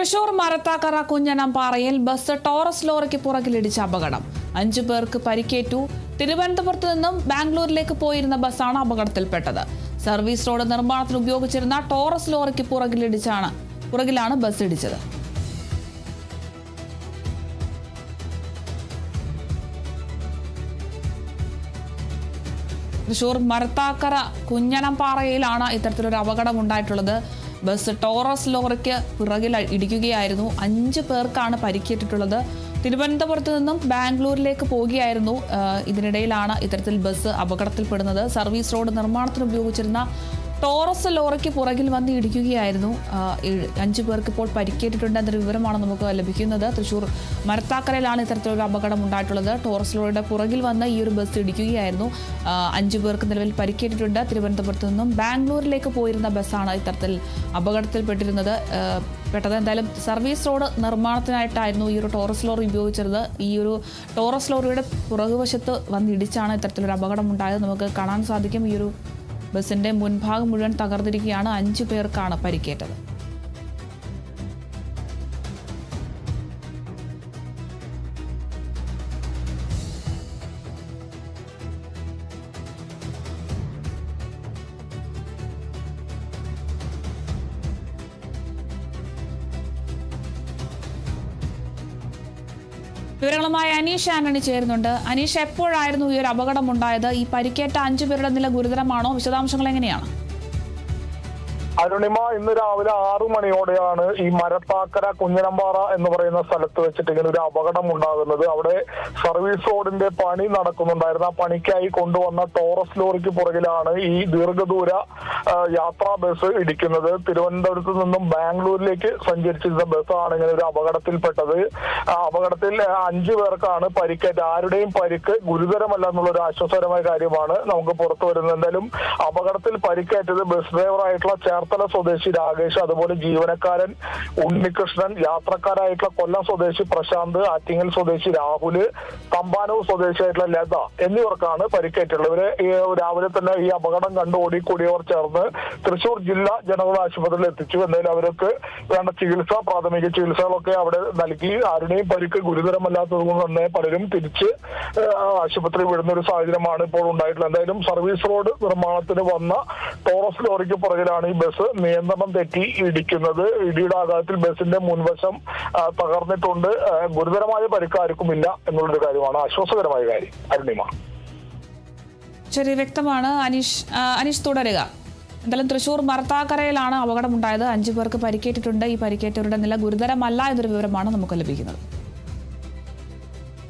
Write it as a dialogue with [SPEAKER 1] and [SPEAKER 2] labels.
[SPEAKER 1] Thrissur Marathakkara കുഞ്ഞനംപാറയിൽ bus Taurus ലോറിക്ക് പുറകിലിടിച്ച അപകടം. 5 പേർക്ക് പരിക്കേറ്റു. തിരുവനന്തപുരത്ത് നിന്നും ബാംഗ്ലൂരിലേക്ക് പോയിരുന്ന ബസ്സാണ് അപകടത്തിൽപ്പെട്ടത്. സർവീസ് റോഡ് നിർമ്മാണത്തിന് ഉപയോഗിച്ചിരുന്ന ടോറസ് ലോറിക്ക് പുറകിലാണ് ബസ് ഇടിച്ചത്. തൃശൂർ മരത്താക്കര കുഞ്ഞനംപാറയിലാണ് ഇത്തരത്തിലൊരു അപകടം ഉണ്ടായിട്ടുള്ളത്. ബസ് ടോറസ് ലോറിക്ക് പിറകിൽ ഇടിക്കുകയായിരുന്നു. 5 പേർക്കാണ് പരിക്കേറ്റിട്ടുള്ളത്. തിരുവനന്തപുരത്ത് നിന്നും ബാംഗ്ലൂരിലേക്ക് പോവുകയായിരുന്നു. ഇതിനിടയിലാണ് ഇത്തരത്തിൽ ബസ് അപകടത്തിൽപ്പെടുന്നത്. സർവീസ് റോഡ് നിർമ്മാണത്തിന് ഉപയോഗിച്ചിരുന്ന ടോറസ് ലോറിക്ക് പുറകിൽ വന്ന് ഇടിക്കുകയായിരുന്നു. 5 പേർക്ക് ഇപ്പോൾ പരിക്കേറ്റിട്ടുണ്ട് എന്നൊരു വിവരമാണ് നമുക്ക് ലഭിക്കുന്നത്. തൃശൂർ മരത്താക്കരയിലാണ് ഇത്തരത്തിലൊരു അപകടം ഉണ്ടായിട്ടുള്ളത്. ടോറസ് ലോറിയുടെ പുറകിൽ വന്ന് ഈ ഒരു ബസ് ഇടിക്കുകയായിരുന്നു. 5 പേർക്ക് നിലവിൽ പരിക്കേറ്റിട്ടുണ്ട്. തിരുവനന്തപുരത്ത് നിന്നും ബാംഗ്ലൂരിലേക്ക് പോയിരുന്ന ബസ്സാണ് ഇത്തരത്തിൽ അപകടത്തിൽപ്പെട്ടിരുന്നത്. എന്തായാലും സർവീസ് റോഡ് നിർമ്മാണത്തിനായിട്ടായിരുന്നു ഈ ഒരു ടോറസ് ലോറി ഉപയോഗിച്ചിരുന്നത്. ഈ ഒരു ടോറസ് ലോറിയുടെ പുറകുവശത്ത് വന്നിടിച്ചാണ് ഇത്തരത്തിലൊരു അപകടം ഉണ്ടായത്. നമുക്ക് കാണാൻ സാധിക്കും. ഈ ഒരു ബസിന്റെ മുൻഭാഗം മുഴുവൻ തകർന്നിരിക്കുകയാണ്. 5 പേർക്കാണ് പരിക്കേറ്റത്. വിവരങ്ങളുമായി അനീഷ് ആന്റണി ചേരുന്നുണ്ട്. അനീഷ്, എപ്പോഴായിരുന്നു ഈ ഒരു അപകടം ഉണ്ടായത്? ഈ പരിക്കേറ്റ 5 പേരുടെ നില ഗുരുതരമാണോ? വിശദാംശങ്ങൾ എങ്ങനെയാണ്?
[SPEAKER 2] അരുണിമ, ഇന്ന് രാവിലെ 6 മണിയോടെയാണ് ഈ മരത്താക്കര കുഞ്ഞനംപാറ എന്ന് പറയുന്ന സ്ഥലത്ത് വെച്ചിട്ട് ഇങ്ങനെ ഒരു അപകടം ഉണ്ടാകുന്നത്. അവിടെ സർവീസ് റോഡിന്റെ പണി നടക്കുന്നുണ്ടായിരുന്നു. ആ പണിക്കായി കൊണ്ടുവന്ന ടോറസ് ലോറിക്ക് പുറകിലാണ് ഈ ദീർഘദൂര യാത്രാ ബസ് ഇടിക്കുന്നത്. തിരുവനന്തപുരത്ത് നിന്നും ബാംഗ്ലൂരിലേക്ക് സഞ്ചരിച്ചിരുന്ന ബസ്സാണ് ഇങ്ങനെ ഒരു അപകടത്തിൽപ്പെട്ടത്. അപകടത്തിൽ 5 പേർക്കാണ് പരിക്കേറ്റ. ആരുടെയും പരിക്ക് ഗുരുതരമല്ല എന്നുള്ളൊരു ആശ്വാസകരമായ കാര്യമാണ് നമുക്ക് പുറത്തു വരുന്നത്. എന്തായാലും അപകടത്തിൽ പരിക്കേറ്റത് ബസ് ഡ്രൈവറായിട്ടുള്ള ചേർത്തല സ്വദേശി രാകേഷ്, അതുപോലെ ജീവനക്കാരൻ ഉണ്ണികൃഷ്ണൻ, യാത്രക്കാരായിട്ടുള്ള കൊല്ലം സ്വദേശി പ്രശാന്ത്, ആറ്റിങ്ങൽ സ്വദേശി രാഹുല്, തമ്പാനൂർ സ്വദേശിയായിട്ടുള്ള ലത എന്നിവർക്കാണ് പരിക്കേറ്റുള്ളത്. ഇവരെ രാവിലെ തന്നെ ഈ അപകടം കണ്ട് ഓടിക്കൂടിയവർ ചേർന്ന് തൃശൂർ ജില്ലാ ജനറൽ ആശുപത്രിയിൽ എത്തിച്ചു. എന്നാലും അവർക്ക് വേണ്ട പ്രാഥമിക ചികിത്സകളൊക്കെ അവിടെ നൽകി. ആരുടെയും പരിക്ക് ഗുരുതരമല്ലാത്തത് കൊണ്ട് തന്നെ പലരും തിരിച്ച് ആശുപത്രി വിടുന്ന ഒരു സാഹചര്യമാണ് ഇപ്പോൾ ഉണ്ടായിട്ടുള്ളത്. എന്തായാലും സർവീസ് റോഡ് നിർമ്മാണത്തിന് വന്ന ടോറസ് ലോറിക്ക് പുറകിലാണ് ഈ ബസ് നിയന്ത്രണം തെറ്റി ഇടിക്കുന്നത്. ഇടിയുടെ ആഘാതത്തിൽ ബസിന്റെ മുൻവശം തകർന്നിട്ടുണ്ട്. ഗുരുതരമായ പരിക്ക് ആർക്കുമില്ല എന്നുള്ളൊരു കാര്യമാണ് ആശ്വാസകരമായ കാര്യം. അരുണിമ,
[SPEAKER 1] ശരി, വ്യക്തമാണ്. അനീഷ് തുടരുക. എന്തായാലും തൃശൂർ മരത്താക്കരയിലാണ് അപകടമുണ്ടായത്. 5 പേർക്ക് പരിക്കേറ്റിട്ടുണ്ട്. ഈ പരിക്കേറ്റവരുടെ നില ഗുരുതരമല്ല എന്നൊരു വിവരമാണ് നമുക്ക് ലഭിക്കുന്നത്.